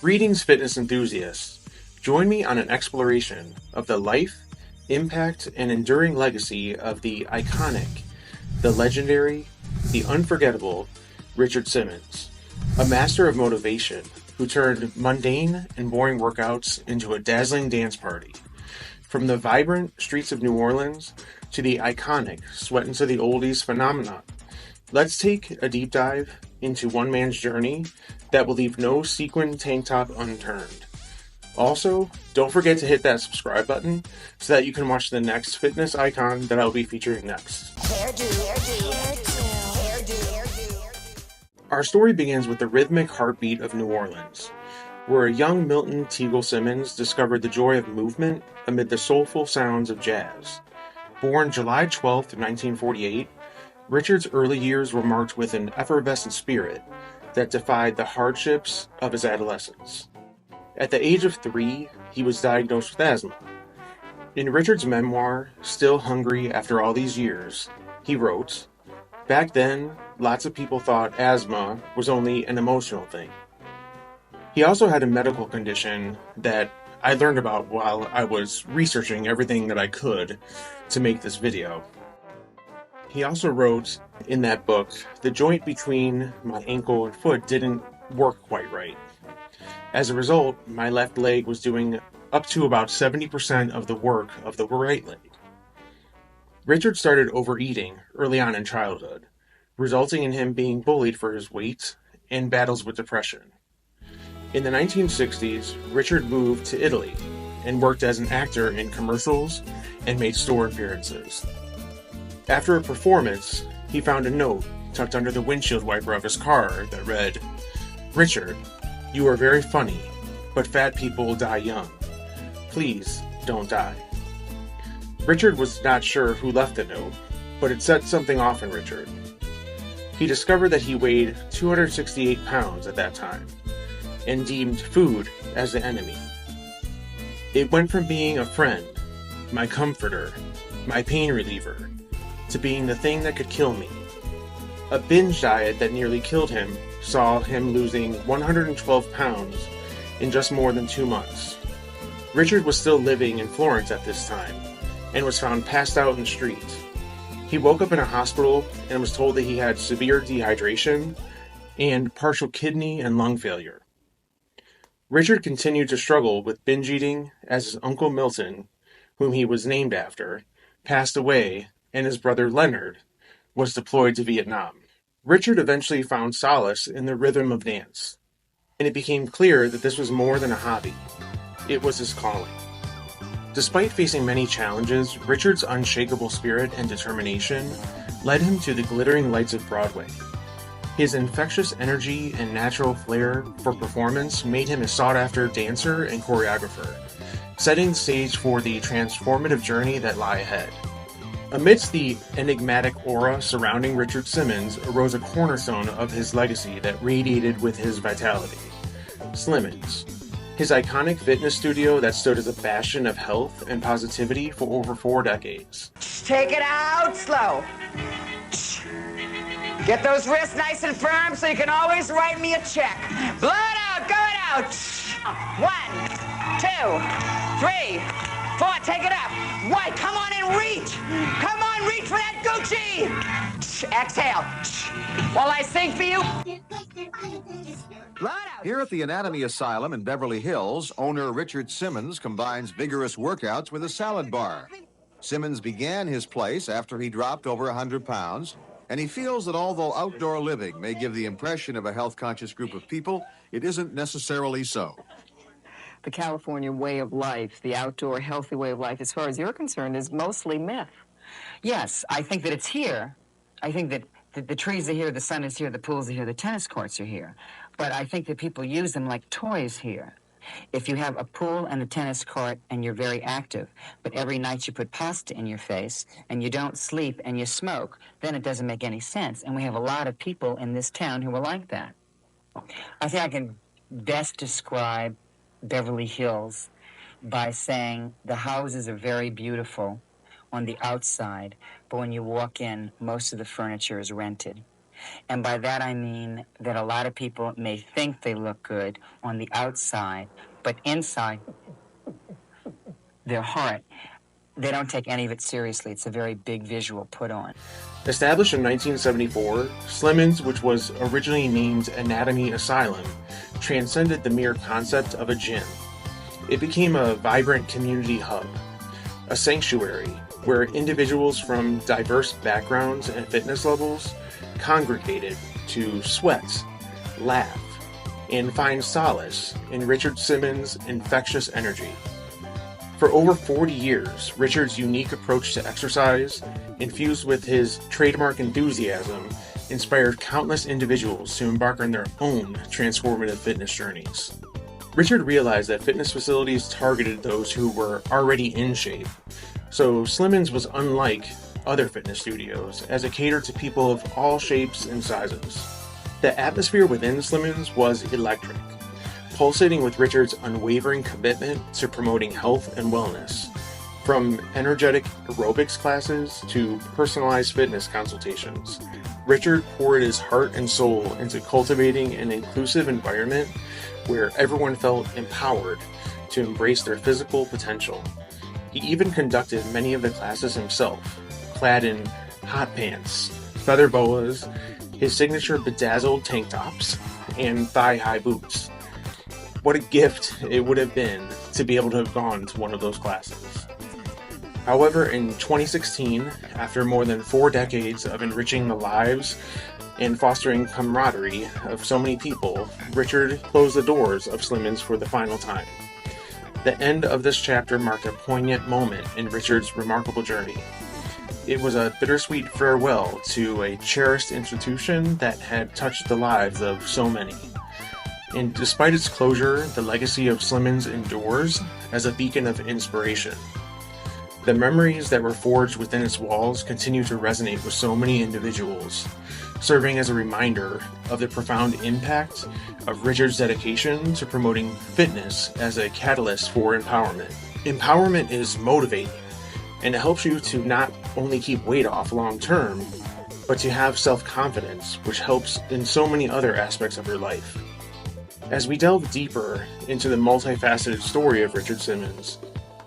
Greetings, fitness enthusiasts. Join me on an exploration of the life, impact, and enduring legacy of the iconic, the legendary, the unforgettable Richard Simmons, a master of motivation who turned mundane and boring workouts into a dazzling dance party. From the vibrant streets of New Orleans to the iconic Sweat into the Oldies phenomenon, let's take a deep dive into one man's journey that will leave no sequin tank top unturned. Also, don't forget to hit that subscribe button so that you can watch the next fitness icon that I'll be featuring next. Our story begins with the rhythmic heartbeat of New Orleans, where a young Milton Teagle Simmons discovered the joy of movement amid the soulful sounds of jazz. Born July 12, 1948, Richard's early years were marked with an effervescent spirit that defied the hardships of his adolescence. At the age of 3, he was diagnosed with asthma. In Richard's memoir, Still Hungry After All These Years, he wrote, "Back then, lots of people thought asthma was only an emotional thing." He also had a medical condition that I learned about while I was researching everything that I could to make this video. He also wrote in that book, the joint between my ankle and foot didn't work quite right. As a result, my left leg was doing up to about 70% of the work of the right leg. Richard started overeating early on in childhood, resulting in him being bullied for his weight and battles with depression. In the 1960s, Richard moved to Italy and worked as an actor in commercials and made store appearances. After a performance, he found a note tucked under the windshield wiper of his car that read, "Richard, you are very funny, but fat people die young. Please don't die." Richard was not sure who left the note, but it set something off in Richard. He discovered that he weighed 268 pounds at that time and deemed food as the enemy. It went from being a friend, my comforter, my pain reliever, to being the thing that could kill me. A binge diet that nearly killed him saw him losing 112 pounds in just more than 2 months. Richard was still living in Florence at this time and was found passed out in the street. He woke up in a hospital and was told that he had severe dehydration and partial kidney and lung failure. Richard continued to struggle with binge eating as his uncle Milton, whom he was named after, passed away, and his brother Leonard was deployed to Vietnam. Richard eventually found solace in the rhythm of dance, and it became clear that this was more than a hobby. It was his calling. Despite facing many challenges, Richard's unshakable spirit and determination led him to the glittering lights of Broadway. His infectious energy and natural flair for performance made him a sought-after dancer and choreographer, setting the stage for the transformative journey that lie ahead. Amidst the enigmatic aura surrounding Richard Simmons arose a cornerstone of his legacy that radiated with his vitality: Slimmons, his iconic fitness studio that stood as a bastion of health and positivity for over 4 decades. Take it out slow. Get those wrists nice and firm so you can always write me a check. Blow it out, go it out. 1, 2, 3, 4, take it up. White, come on and reach. Come on, reach for that Gucci. Exhale. While I sing for you. Blow it out. Here at the Anatomy Asylum in Beverly Hills, owner Richard Simmons combines vigorous workouts with a salad bar. Simmons began his place after he dropped over 100 pounds, and he feels that although outdoor living may give the impression of a health-conscious group of people, it isn't necessarily so. The California way of life, the outdoor healthy way of life, as far as you're concerned, is mostly myth. Yes, I think that it's here. I think that the trees are here, the sun is here, the pools are here, the tennis courts are here. But I think that people use them like toys here. If you have a pool and a tennis court and you're very active, but every night you put pasta in your face and you don't sleep and you smoke, then it doesn't make any sense. And we have a lot of people in this town who are like that. I think I can best describe Beverly Hills by saying the houses are very beautiful on the outside, but when you walk in, most of the furniture is rented. And by that I mean that a lot of people may think they look good on the outside, but inside their heart, they don't take any of it seriously. It's a very big visual put on. Established in 1974, Slimmens, which was originally named Anatomy Asylum, transcended the mere concept of a gym. It became a vibrant community hub, a sanctuary where individuals from diverse backgrounds and fitness levels congregated to sweat, laugh, and find solace in Richard Simmons' infectious energy. For over 40 years, Richard's unique approach to exercise, infused with his trademark enthusiasm, inspired countless individuals to embark on their own transformative fitness journeys. Richard realized that fitness facilities targeted those who were already in shape, so Slimmens was unlike other fitness studios, as it catered to people of all shapes and sizes. The atmosphere within Slimmens was electric, pulsating with Richard's unwavering commitment to promoting health and wellness. From energetic aerobics classes to personalized fitness consultations, Richard poured his heart and soul into cultivating an inclusive environment where everyone felt empowered to embrace their physical potential. He even conducted many of the classes himself, clad in hot pants, feather boas, his signature bedazzled tank tops, and thigh-high boots. What a gift it would have been to be able to have gone to one of those classes. However, in 2016, after more than 4 decades of enriching the lives and fostering camaraderie of so many people, Richard closed the doors of Slimmens for the final time. The end of this chapter marked a poignant moment in Richard's remarkable journey. It was a bittersweet farewell to a cherished institution that had touched the lives of so many. And despite its closure, the legacy of Slimmens endures as a beacon of inspiration. The memories that were forged within its walls continue to resonate with so many individuals, serving as a reminder of the profound impact of Richard's dedication to promoting fitness as a catalyst for empowerment. Empowerment is motivating, and it helps you to not only keep weight off long term, but to have self-confidence, which helps in so many other aspects of your life. As we delve deeper into the multifaceted story of Richard Simmons,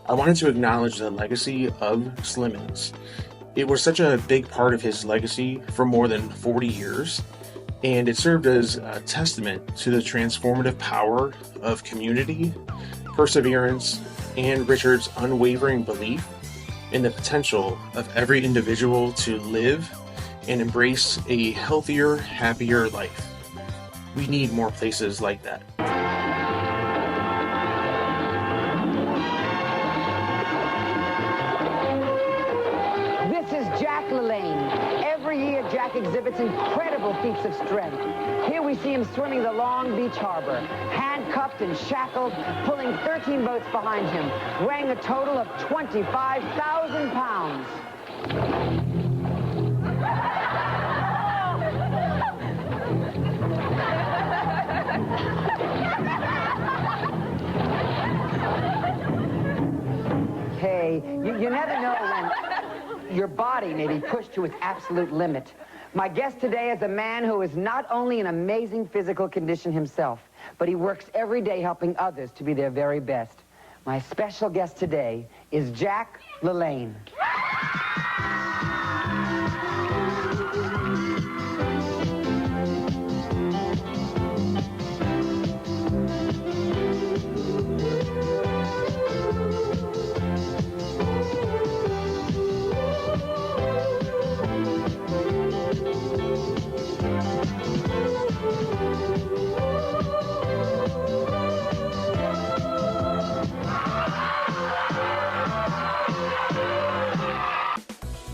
I wanted to acknowledge the legacy of Slimmens. It was such a big part of his legacy for more than 40 years, and it served as a testament to the transformative power of community, perseverance, and Richard's unwavering belief in the potential of every individual to live and embrace a healthier, happier life. We need more places like that. This is Jack LaLanne. Every year, Jack exhibits incredible feats of strength. Here we see him swimming the Long Beach Harbor, handcuffed and shackled, pulling 13 boats behind him, weighing a total of 25,000 pounds. Hey, you never know when your body may be pushed to its absolute limit. My guest today is a man who is not only in amazing physical condition himself, but he works every day helping others to be their very best. My special guest today is Jack LaLanne.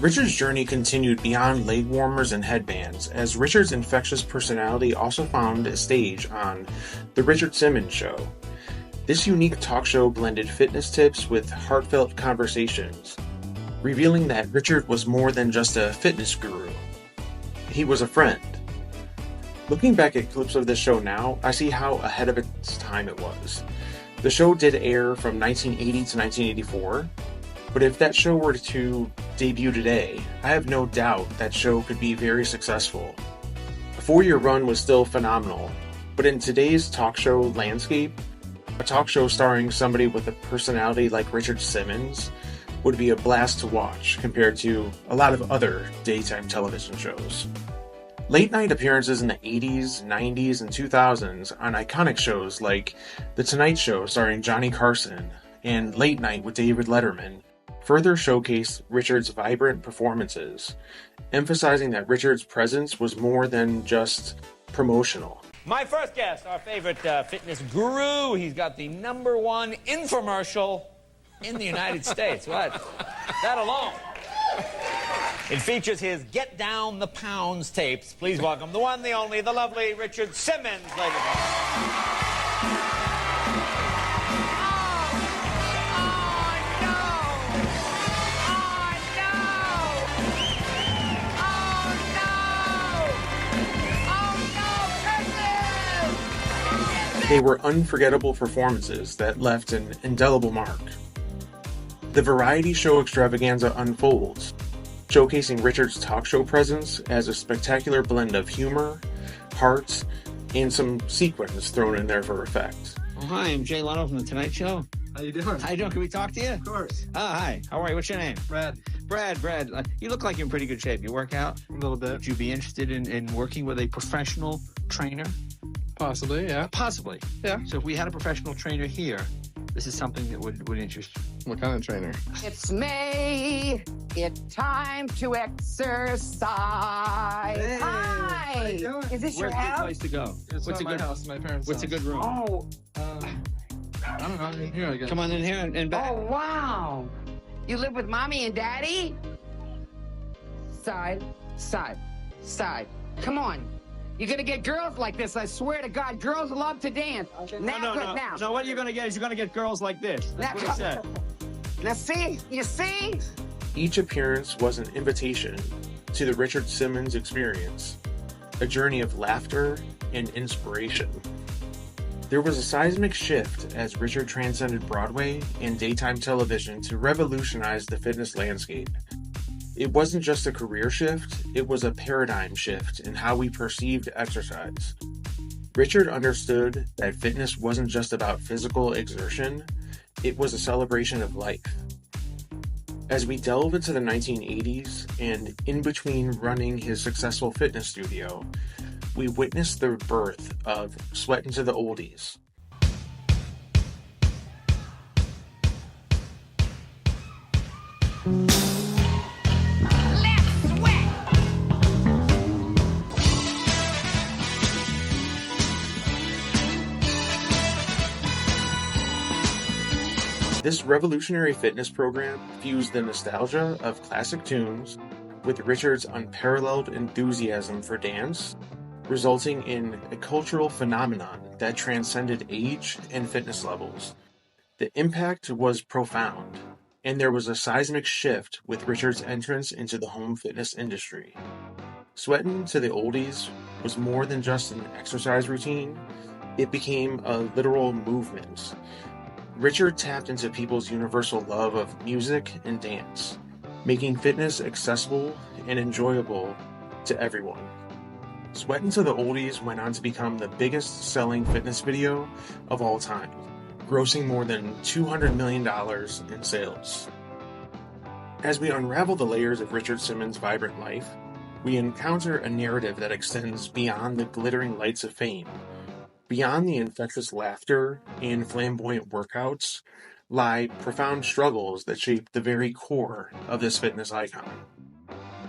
Richard's journey continued beyond leg warmers and headbands, as Richard's infectious personality also found a stage on The Richard Simmons Show. This unique talk show blended fitness tips with heartfelt conversations, revealing that Richard was more than just a fitness guru. He was a friend. Looking back at clips of this show now, I see how ahead of its time it was. The show did air from 1980 to 1984, but if that show were to debut today, I have no doubt that show could be very successful. 4-year run was still phenomenal, but in today's talk show landscape, a talk show starring somebody with a personality like Richard Simmons would be a blast to watch compared to a lot of other daytime television shows. Late night appearances in the 80s, 90s, and 2000s on iconic shows like The Tonight Show starring Johnny Carson and Late Night with David Letterman further showcased Richard's vibrant performances, emphasizing that Richard's presence was more than just promotional. My first guest, our favorite fitness guru. He's got the #1 infomercial in the United States. What? That alone. It features his Get Down the Pounds tapes. Please welcome the one, the only, the lovely Richard Simmons, ladies and gentlemen. They were unforgettable performances that left an indelible mark. The variety show extravaganza unfolds, showcasing Richard's talk show presence as a spectacular blend of humor, heart, and some sequins thrown in there for effect. Oh, hi, I'm Jay Leno from The Tonight Show. How you doing? How you doing? Can we talk to you? Of course. Oh, hi. How are you? What's your name? Brad. Brad. You look like you're in pretty good shape. You work out? A little bit. Would you be interested in working with a professional trainer? Possibly, yeah. Possibly. Yeah. So if we had a professional trainer here, this is something that would interest you. What kind of trainer? It's May. It's time to exercise. Hey, Hi. how you doing? Is this your Where's a good house? place to go? It's What's not a my good house, my parents' What's a house. good room? Oh, I don't know. In here, I guess. Come on in here and back. oh, wow. You live with mommy and daddy? Side. Come on. You're gonna get girls like this. I swear to God, girls love to dance. Now, now. No, what you're going to get is you're going to get girls like this. That's what he said. Now, see? You see? Each appearance was an invitation to the Richard Simmons experience, a journey of laughter and inspiration. There was a seismic shift as Richard transcended Broadway and daytime television to revolutionize the fitness landscape. It wasn't just a career shift, it was a paradigm shift in how we perceived exercise. Richard understood that fitness wasn't just about physical exertion, it was a celebration of life. As we delve into the 1980s and in between running his successful fitness studio, we witness the birth of Sweatin' to the Oldies. This revolutionary fitness program fused the nostalgia of classic tunes with Richard's unparalleled enthusiasm for dance, resulting in a cultural phenomenon that transcended age and fitness levels. The impact was profound, and there was a seismic shift with Richard's entrance into the home fitness industry. Sweatin' to the Oldies was more than just an exercise routine, it became a literal movement. Richard tapped into people's universal love of music and dance, making fitness accessible and enjoyable to everyone. Sweatin' to the Oldies went on to become the biggest selling fitness video of all time, grossing more than $200 million in sales. As we unravel the layers of Richard Simmons' vibrant life, we encounter a narrative that extends beyond the glittering lights of fame. Beyond the infectious laughter and flamboyant workouts lie profound struggles that shape the very core of this fitness icon.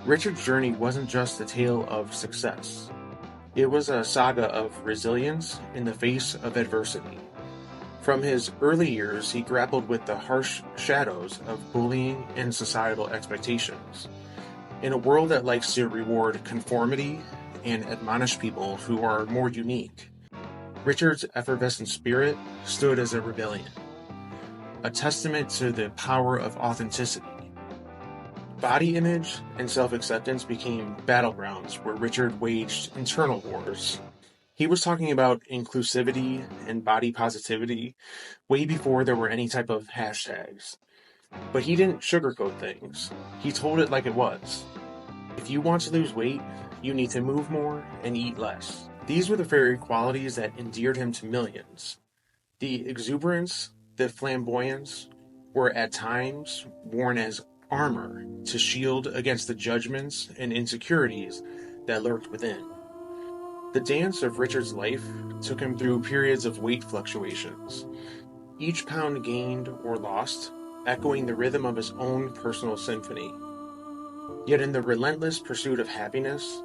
Richard's journey wasn't just a tale of success. It was a saga of resilience in the face of adversity. From his early years, he grappled with the harsh shadows of bullying and societal expectations. In a world that likes to reward conformity and admonish people who are more unique, Richard's effervescent spirit stood as a rebellion, a testament to the power of authenticity. Body image and self-acceptance became battlegrounds where Richard waged internal wars. He was talking about inclusivity and body positivity way before there were any type of hashtags. But he didn't sugarcoat things. He told it like it was. If you want to lose weight, You need to move more and eat less. These were the very qualities that endeared him to millions. The exuberance, the flamboyance, were at times worn as armor to shield against the judgments and insecurities that lurked within. The dance of Richard's life took him through periods of weight fluctuations, each pound gained or lost echoing the rhythm of his own personal symphony. Yet in the relentless pursuit of happiness,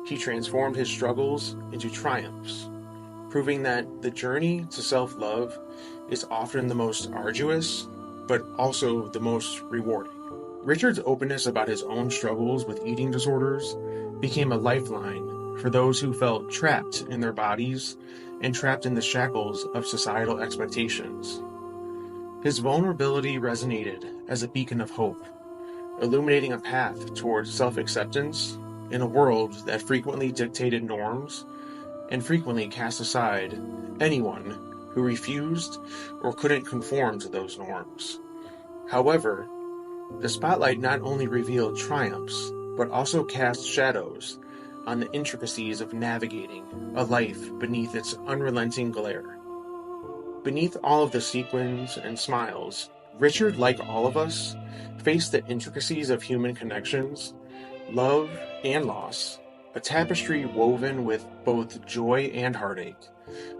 he transformed his struggles into triumphs, proving that the journey to self-love is often the most arduous, but also the most rewarding. Richard's openness about his own struggles with eating disorders became a lifeline for those who felt trapped in their bodies and trapped in the shackles of societal expectations. His vulnerability resonated as a beacon of hope, illuminating a path towards self-acceptance in a world that frequently dictated norms and frequently cast aside anyone who refused or couldn't conform to those norms. However, the spotlight not only revealed triumphs, but also cast shadows on the intricacies of navigating a life beneath its unrelenting glare. Beneath all of the sequins and smiles, Richard, like all of us, faced the intricacies of human connections, love and loss, a tapestry woven with both joy and heartache.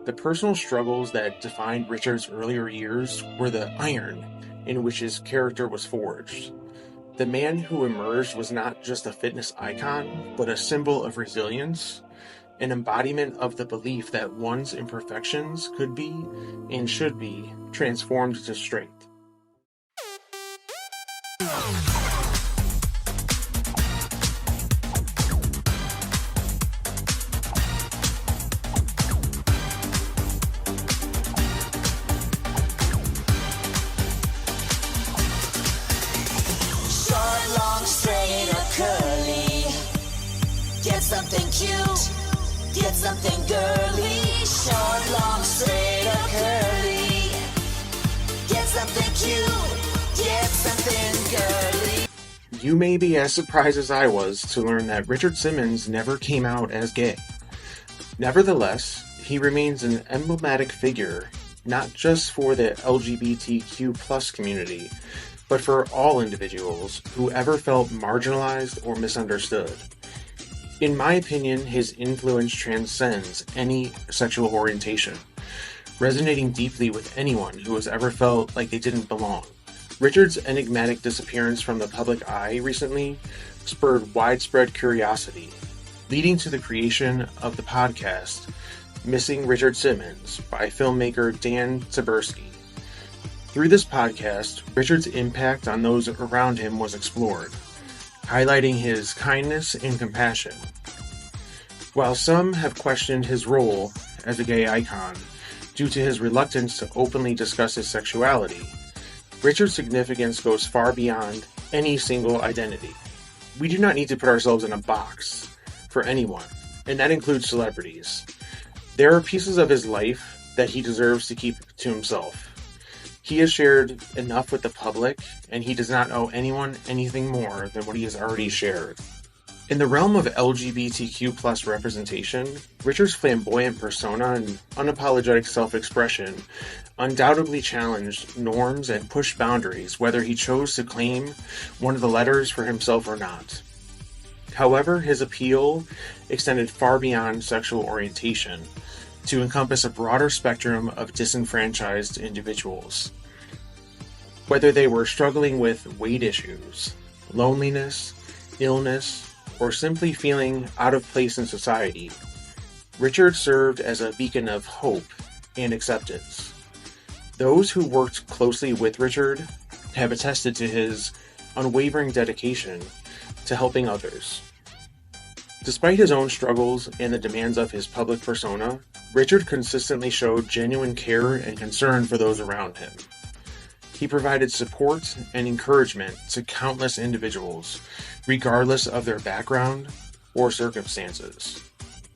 The personal struggles that defined Richard's earlier years were the iron in which his character was forged. The man who emerged was not just a fitness icon, but a symbol of resilience, an embodiment of the belief that one's imperfections could be and should be transformed to strength. Something cute, get something girly, short, long, straight, or curly. Get something cute, get something girly. You may be as surprised as I was to learn that Richard Simmons never came out as gay. Nevertheless, he remains an emblematic figure, not just for the LGBTQ+ community, but for all individuals who ever felt marginalized or misunderstood. In my opinion, his influence transcends any sexual orientation, resonating deeply with anyone who has ever felt like they didn't belong. Richard's enigmatic disappearance from the public eye recently spurred widespread curiosity, leading to the creation of the podcast Missing Richard Simmons by filmmaker Dan Taberski. Through this podcast, Richard's impact on those around him was explored, highlighting his kindness and compassion. While some have questioned his role as a gay icon due to his reluctance to openly discuss his sexuality, Richard's significance goes far beyond any single identity. We do not need to put ourselves in a box for anyone, and that includes celebrities. There are pieces of his life that he deserves to keep to himself. He has shared enough with the public, and he does not owe anyone anything more than what he has already shared. In the realm of LGBTQ+ representation, Richard's flamboyant persona and unapologetic self-expression undoubtedly challenged norms and pushed boundaries, whether he chose to claim one of the letters for himself or not. However, his appeal extended far beyond sexual orientation to encompass a broader spectrum of disenfranchised individuals. Whether they were struggling with weight issues, loneliness, illness, or simply feeling out of place in society, Richard served as a beacon of hope and acceptance. Those who worked closely with Richard have attested to his unwavering dedication to helping others. Despite his own struggles and the demands of his public persona, Richard consistently showed genuine care and concern for those around him. He provided support and encouragement to countless individuals, regardless of their background or circumstances.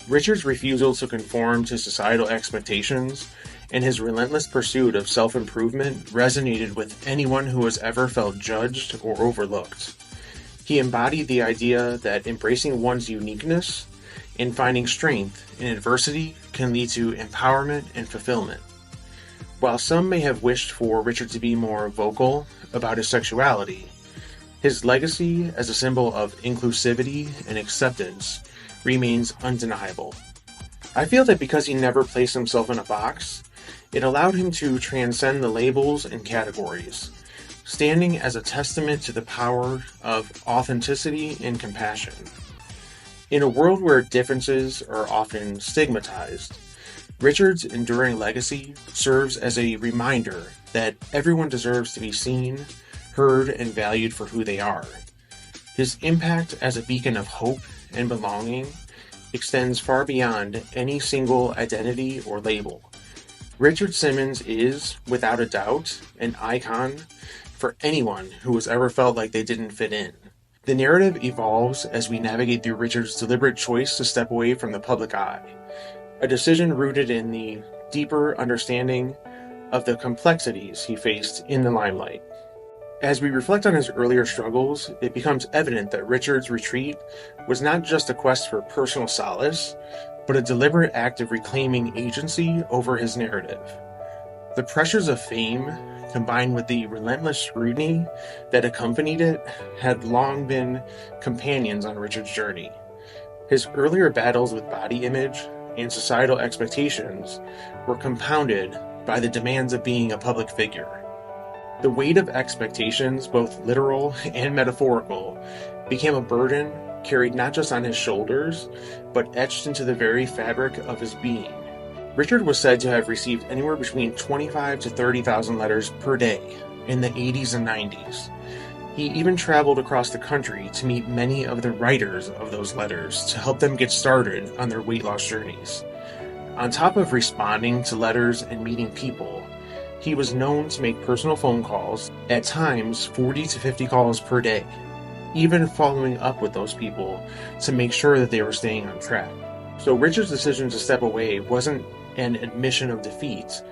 Richard's refusal to conform to societal expectations and his relentless pursuit of self-improvement resonated with anyone who has ever felt judged or overlooked. He embodied the idea that embracing one's uniqueness and finding strength in adversity can lead to empowerment and fulfillment. While some may have wished for Richard to be more vocal about his sexuality, his legacy as a symbol of inclusivity and acceptance remains undeniable. I feel that because he never placed himself in a box, it allowed him to transcend the labels and categories, standing as a testament to the power of authenticity and compassion. In a world where differences are often stigmatized, Richard's enduring legacy serves as a reminder that everyone deserves to be seen, heard, and valued for who they are. His impact as a beacon of hope and belonging extends far beyond any single identity or label. Richard Simmons is, without a doubt, an icon for anyone who has ever felt like they didn't fit in. The narrative evolves as we navigate through Richard's deliberate choice to step away from the public eye, a decision rooted in the deeper understanding of the complexities he faced in the limelight. As we reflect on his earlier struggles, it becomes evident that Richard's retreat was not just a quest for personal solace, but a deliberate act of reclaiming agency over his narrative. The pressures of fame, combined with the relentless scrutiny that accompanied it, had long been companions on Richard's journey. His earlier battles with body image and societal expectations were compounded by the demands of being a public figure. The weight of expectations, both literal and metaphorical, became a burden carried not just on his shoulders, but etched into the very fabric of his being. Richard was said to have received anywhere between 25 to 30,000 letters per day in the 80s and 90s. He even traveled across the country to meet many of the writers of those letters to help them get started on their weight loss journeys. On top of responding to letters and meeting people, he was known to make personal phone calls, at times 40 to 50 calls per day, even following up with those people to make sure that they were staying on track. So Richard's decision to step away wasn't an admission of defeat,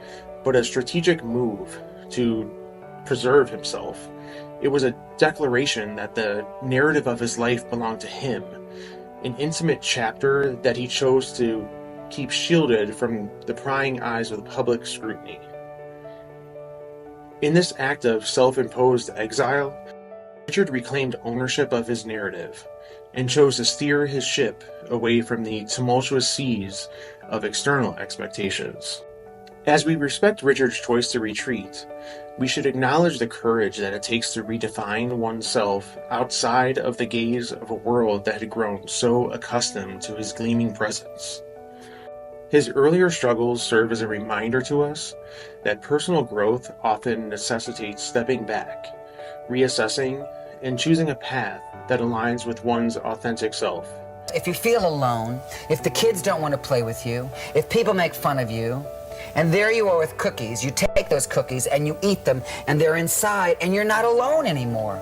but a strategic move to preserve himself. It was a declaration that the narrative of his life belonged to him, an intimate chapter that he chose to keep shielded from the prying eyes of the public scrutiny. In this act of self-imposed exile, Richard reclaimed ownership of his narrative and chose to steer his ship away from the tumultuous seas of external expectations. As we respect Richard's choice to retreat, we should acknowledge the courage that it takes to redefine oneself outside of the gaze of a world that had grown so accustomed to his gleaming presence. His earlier struggles serve as a reminder to us that personal growth often necessitates stepping back, reassessing, and choosing a path that aligns with one's authentic self. If you feel alone, if the kids don't want to play with you, if people make fun of you, and there you are with cookies, you take those cookies and you eat them, and they're inside, and you're not alone anymore.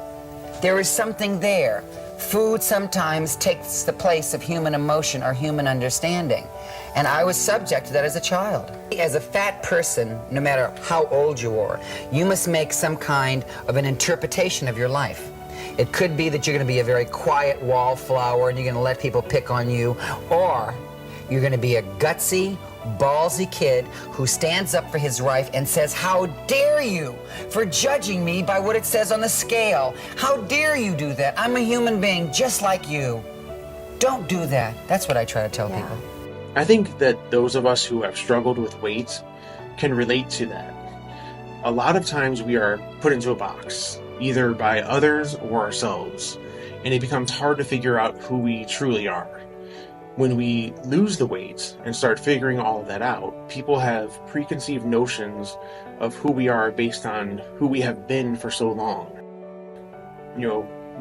There is something there. Food sometimes takes the place of human emotion or human understanding. And I was subject to that as a child. As a fat person, no matter how old you are, you must make some kind of an interpretation of your life. It could be that you're going to be a very quiet wallflower and you're going to let people pick on you, or you're going to be a gutsy, ballsy kid who stands up for his right and says, "How dare you for judging me by what it says on the scale? How dare you do that? I'm a human being just like you. Don't do that." That's what I try to tell people. I think that those of us who have struggled with weight can relate to that. A lot of times we are put into a box, either by others or ourselves, and it becomes hard to figure out who we truly are. When we lose the weight and start figuring all of that out, people have preconceived notions of who we are based on who we have been for so long.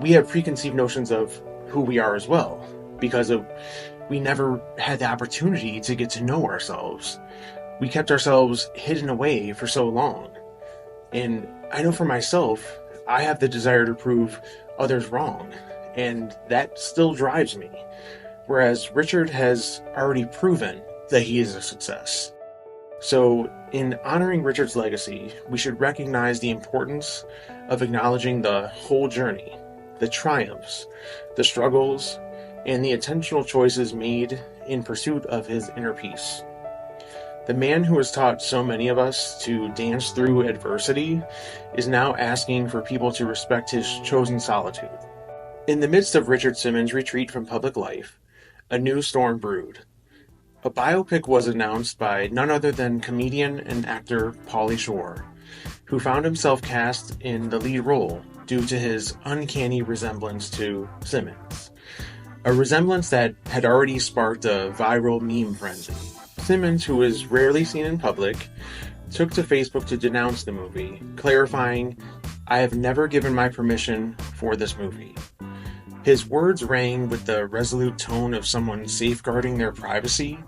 We have preconceived notions of who we are as well, because we never had the opportunity to get to know ourselves. We kept ourselves hidden away for so long. And I know for myself, I have the desire to prove others wrong, and that still drives me. Whereas Richard has already proven that he is a success. So, in honoring Richard's legacy, we should recognize the importance of acknowledging the whole journey, the triumphs, the struggles, and the intentional choices made in pursuit of his inner peace. The man who has taught so many of us to dance through adversity is now asking for people to respect his chosen solitude. In the midst of Richard Simmons' retreat from public life, a new storm brewed. A biopic was announced by none other than comedian and actor Pauly Shore, who found himself cast in the lead role due to his uncanny resemblance to Simmons. A resemblance that had already sparked a viral meme frenzy. Simmons, who is rarely seen in public, took to Facebook to denounce the movie, clarifying, "I have never given my permission for this movie." His words rang with the resolute tone of someone safeguarding their privacy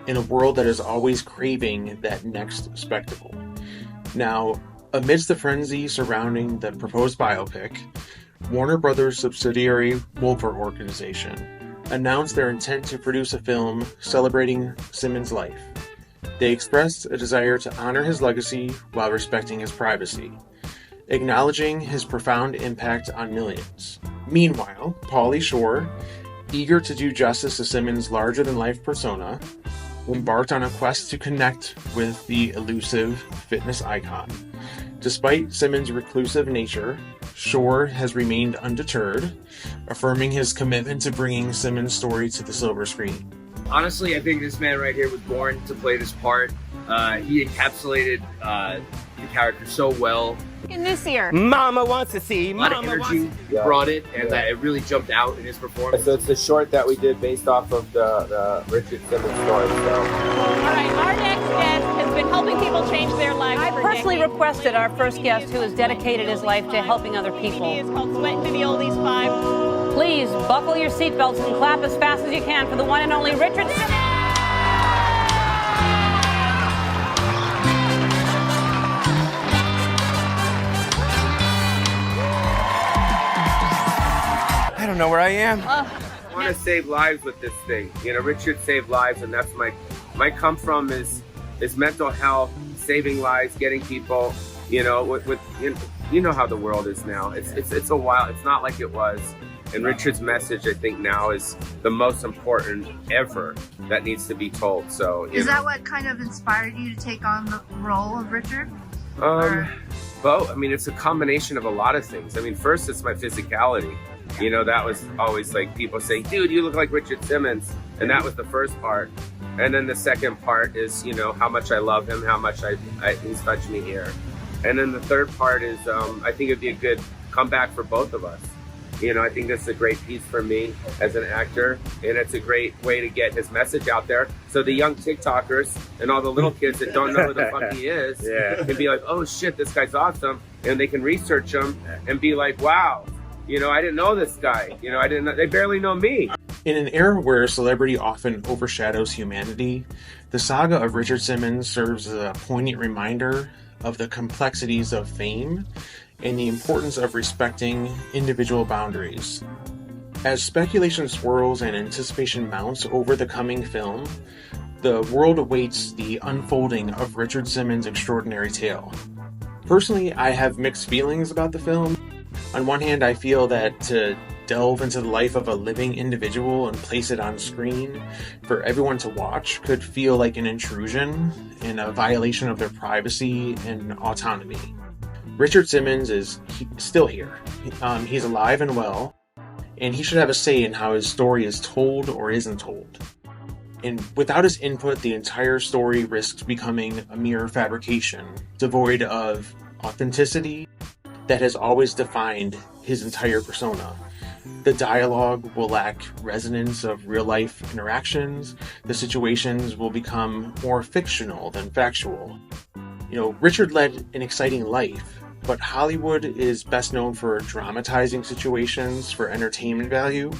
in a world that is always craving that next spectacle. Now, amidst the frenzy surrounding the proposed biopic, Warner Brothers subsidiary Wolper Organization announced their intent to produce a film celebrating Simmons' life. They expressed a desire to honor his legacy while respecting his privacy, acknowledging his profound impact on millions. Meanwhile, Pauly Shore, eager to do justice to Simmons' larger-than-life persona, embarked on a quest to connect with the elusive fitness icon. Despite Simmons' reclusive nature, Shore has remained undeterred, affirming his commitment to bringing Simmons' story to the silver screen. Honestly, I think this man right here was born to play this part. He encapsulated the character so well. In this year, Mama wants to see. A lot Mama of energy brought it, and that it really jumped out in his performance. So it's the short that we did based off of the Richard Simmons story. So. All right, our next guest has been helping people change their lives. I personally requested our first guest, who has dedicated his life to helping other people. It's called Sweating to the Oldies 5. Please buckle your seatbelts and clap as fast as you can for the one and only Richard Simmons. I don't know where I am. I want to save lives with this thing. You know, Richard saved lives, and that's my come from is mental health, saving lives, getting people. You know, with you know how the world is now. It's a while. It's not like it was. And Richard's message, I think, now is the most important ever that needs to be told. So is that what kind of inspired you to take on the role of Richard? Both. I mean, it's a combination of a lot of things. I mean, first, it's my physicality. You know, that was always like people say, dude, you look like Richard Simmons. And that was the first part. And then the second part is, you know, how much I love him, how much he's touched me here. And then the third part is, I think it'd be a good comeback for both of us. You know, I think this is a great piece for me as an actor, and it's a great way to get his message out there. So the young TikTokers and all the little kids that don't know who the fuck he is can be like, oh shit, this guy's awesome. And they can research him and be like, wow, you know, I didn't know this guy. You know, they barely know me. In an era where celebrity often overshadows humanity, the saga of Richard Simmons serves as a poignant reminder of the complexities of fame and the importance of respecting individual boundaries. As speculation swirls and anticipation mounts over the coming film, the world awaits the unfolding of Richard Simmons' extraordinary tale. Personally, I have mixed feelings about the film. On one hand, I feel that to delve into the life of a living individual and place it on screen for everyone to watch could feel like an intrusion and a violation of their privacy and autonomy. Richard Simmons is still here. He's alive and well, and he should have a say in how his story is told or isn't told. And without his input, the entire story risks becoming a mere fabrication, devoid of authenticity that has always defined his entire persona. The dialogue will lack resonance of real-life interactions. The situations will become more fictional than factual. You know, Richard led an exciting life, but Hollywood is best known for dramatizing situations for entertainment value,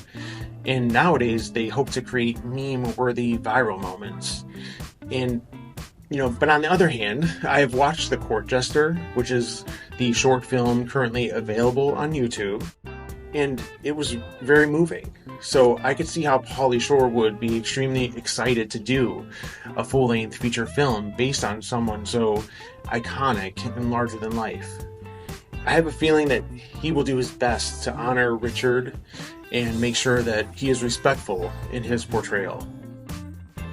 and nowadays they hope to create meme-worthy viral moments. And, you know, but on the other hand, I have watched The Court Jester, which is the short film currently available on YouTube, and it was very moving. So I could see how Pauly Shore would be extremely excited to do a full-length feature film based on someone so iconic and larger than life. I have a feeling that he will do his best to honor Richard and make sure that he is respectful in his portrayal.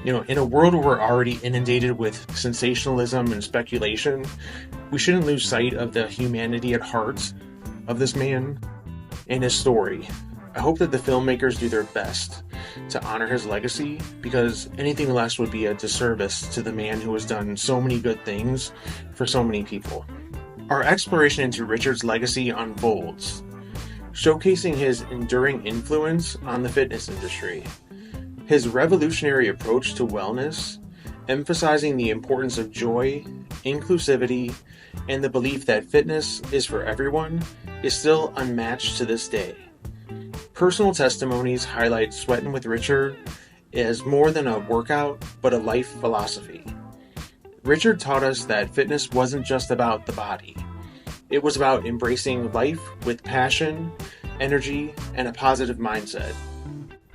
You know, in a world where we're already inundated with sensationalism and speculation, we shouldn't lose sight of the humanity at heart of this man and his story. I hope that the filmmakers do their best to honor his legacy, because anything less would be a disservice to the man who has done so many good things for so many people. Our exploration into Richard's legacy unfolds, showcasing his enduring influence on the fitness industry. His revolutionary approach to wellness, emphasizing the importance of joy, inclusivity, and the belief that fitness is for everyone, is still unmatched to this day. Personal testimonies highlight Sweatin' with Richard as more than a workout, but a life philosophy. Richard taught us that fitness wasn't just about the body. It was about embracing life with passion, energy, and a positive mindset.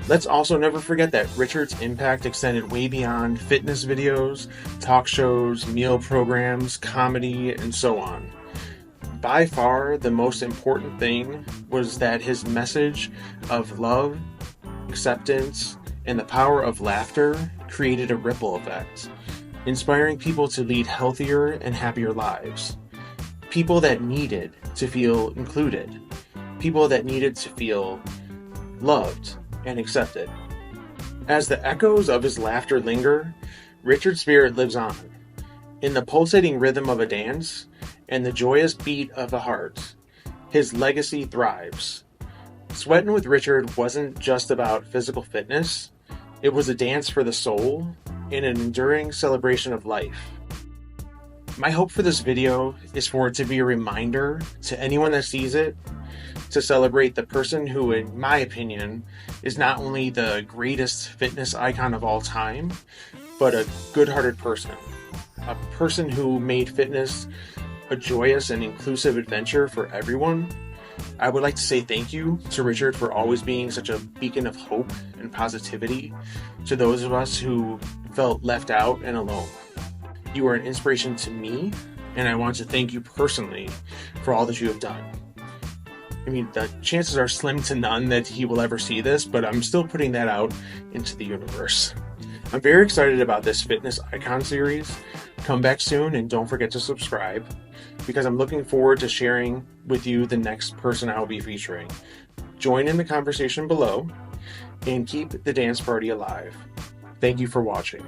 Let's also never forget that Richard's impact extended way beyond fitness videos, talk shows, meal programs, comedy, and so on. By far, the most important thing was that his message of love, acceptance, and the power of laughter created a ripple effect, inspiring people to lead healthier and happier lives. People that needed to feel included. People that needed to feel loved and accepted. As the echoes of his laughter linger, Richard's spirit lives on. In the pulsating rhythm of a dance and the joyous beat of a heart, his legacy thrives. Sweatin' with Richard wasn't just about physical fitness, it was a dance for the soul and an enduring celebration of life. My hope for this video is for it to be a reminder to anyone that sees it to celebrate the person who, in my opinion, is not only the greatest fitness icon of all time, but a good-hearted person. A person who made fitness a joyous and inclusive adventure for everyone. I would like to say thank you to Richard for always being such a beacon of hope and positivity to those of us who felt left out and alone. You are an inspiration to me, and I want to thank you personally for all that you have done. I mean, the chances are slim to none that he will ever see this, but I'm still putting that out into the universe. I'm very excited about this Fitness Icon series. Come back soon, and don't forget to subscribe, because I'm looking forward to sharing with you the next person I'll be featuring. Join in the conversation below, and keep the dance party alive. Thank you for watching.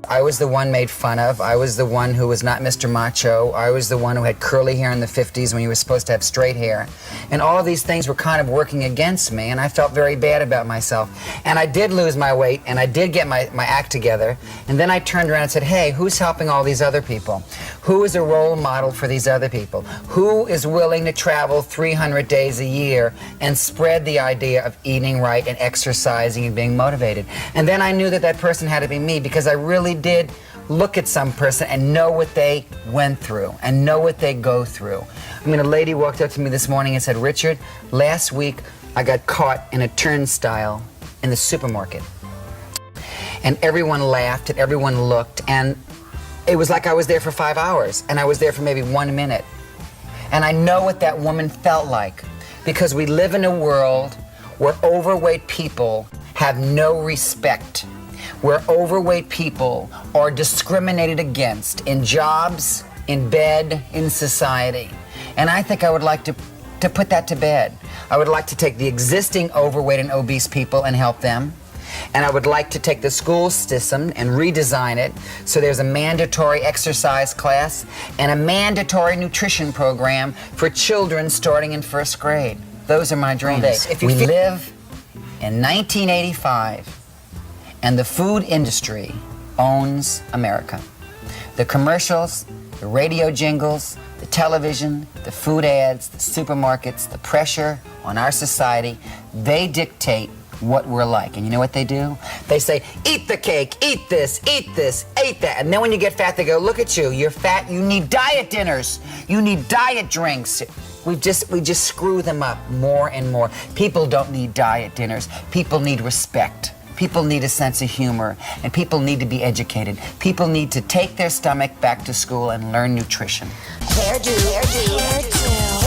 I was the one made fun of. I was the one who was not Mr. Macho. I was the one who had curly hair in the 50s when you were supposed to have straight hair. And all of these things were kind of working against me, and I felt very bad about myself. And I did lose my weight, and I did get my act together. And then I turned around and said, hey, who's helping all these other people? Who is a role model for these other people? Who is willing to travel 300 days a year and spread the idea of eating right and exercising and being motivated? And then I knew that that person had to be me, because I really did look at some person and know what they went through and know what they go through. I mean, a lady walked up to me this morning and said, Richard, last week I got caught in a turnstile in the supermarket. And everyone laughed and everyone looked, and it was like I was there for 5 hours, and I was there for maybe 1 minute. And I know what that woman felt like, because we live in a world where overweight people have no respect, where overweight people are discriminated against in jobs, in bed, in society. And I think I would like to put that to bed. I would like to take the existing overweight and obese people and help them. And I would like to take the school system and redesign it so there's a mandatory exercise class and a mandatory nutrition program for children starting in first grade. Those are my dreams. If we live in 1985, and the food industry owns America. The commercials, the radio jingles, the television, the food ads, the supermarkets, the pressure on our society, they dictate what we're like. And you know what they do? They say, eat the cake, eat this, eat that. And then when you get fat, they go, look at you, you're fat, you need diet dinners, you need diet drinks. We just screw them up more and more. People don't need diet dinners. People need respect. People need a sense of humor, and people need to be educated. People need to take their stomach back to school and learn nutrition. Hairdo.